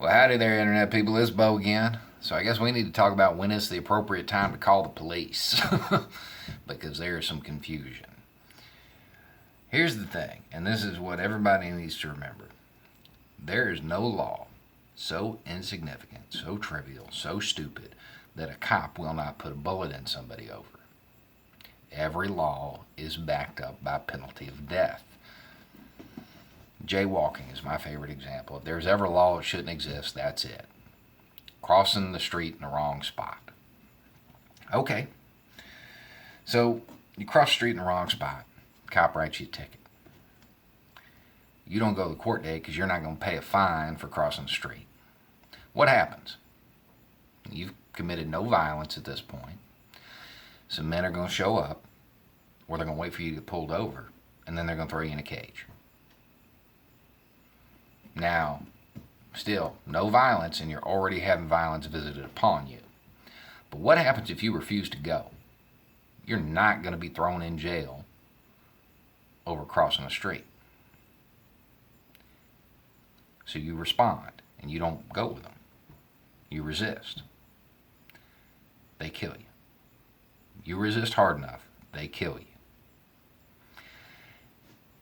Well, howdy there, Internet people. It's Bo again. So I guess we need to talk about when is the appropriate time to call the police because there is some confusion. Here's the thing, and this is what everybody needs to remember. There is no law so insignificant, so trivial, so stupid that a cop will not put a bullet in somebody over. Every law is backed up by penalty of death. Jaywalking is my favorite example. If there's ever a law that shouldn't exist, that's it. Crossing the street in the wrong spot. Okay, so you cross the street in the wrong spot, cop writes you a ticket. You don't go to the court date because you're not going to pay a fine for crossing the street. What happens? You've committed no violence at this point. Some men are going to show up, or they're going to wait for you to get pulled over, and then they're going to throw you in a cage. Now, still, no violence, and you're already having violence visited upon you. But what happens if you refuse to go? You're not going to be thrown in jail over crossing the street. So you respond, and you don't go with them. You resist. They kill you. You resist hard enough, they kill you.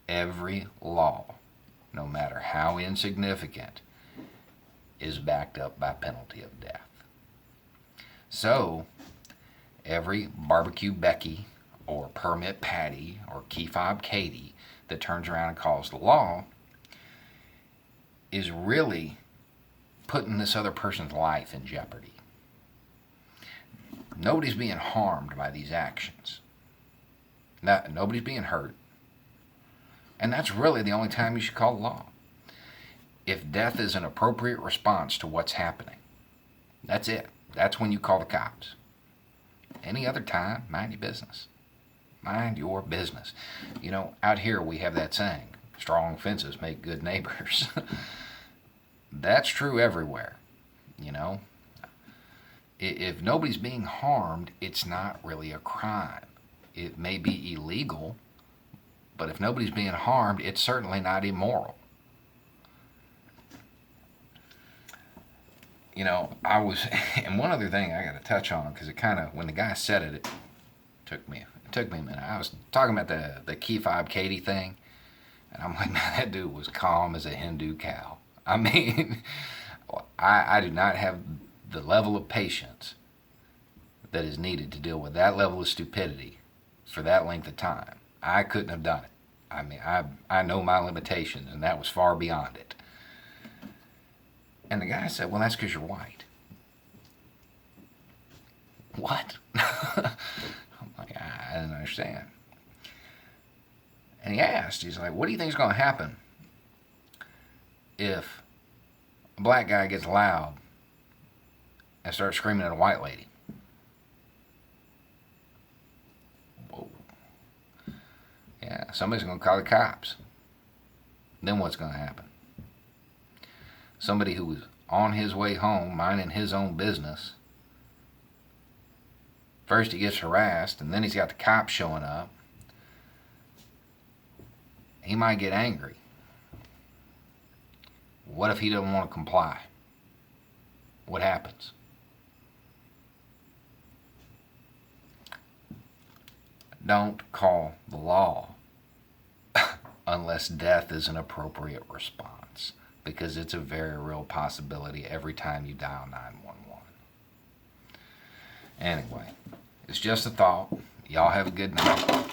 Every law, no matter how insignificant, is backed up by penalty of death. So, every barbecue Becky, or permit Patty, or key fob Katie that turns around and calls the law is really putting this other person's life in jeopardy. Nobody's being harmed by these actions. Nobody's being hurt. And that's really the only time you should call the law. If death is an appropriate response to what's happening, that's it. That's when you call the cops. Any other time, mind your business. Mind your business. You know, out here we have that saying, strong fences make good neighbors. That's true everywhere, you know. If nobody's being harmed, it's not really a crime. It may be illegal, but if nobody's being harmed, it's certainly not immoral. You know, and one other thing I got to touch on, because it kind of, when the guy said it, it took me a minute. I was talking about the key fob Katie thing, and I'm like, man, that dude was calm as a Hindu cow. I mean, I do not have the level of patience that is needed to deal with that level of stupidity for that length of time. I couldn't have done it. I mean, I know my limitations, and that was far beyond it. And the guy said, well, that's because you're white. What? I'm like, I didn't understand. And he asked, he's like, what do you think is going to happen if a black guy gets loud and starts screaming at a white lady? Whoa. Yeah, somebody's going to call the cops. Then what's going to happen? Somebody who was on his way home, minding his own business, first he gets harassed, and then he's got the cops showing up. He might get angry. What if he doesn't want to comply? What happens? Don't call the law unless death is an appropriate response, because it's a very real possibility every time you dial 911. Anyway, it's just a thought. Y'all have a good night.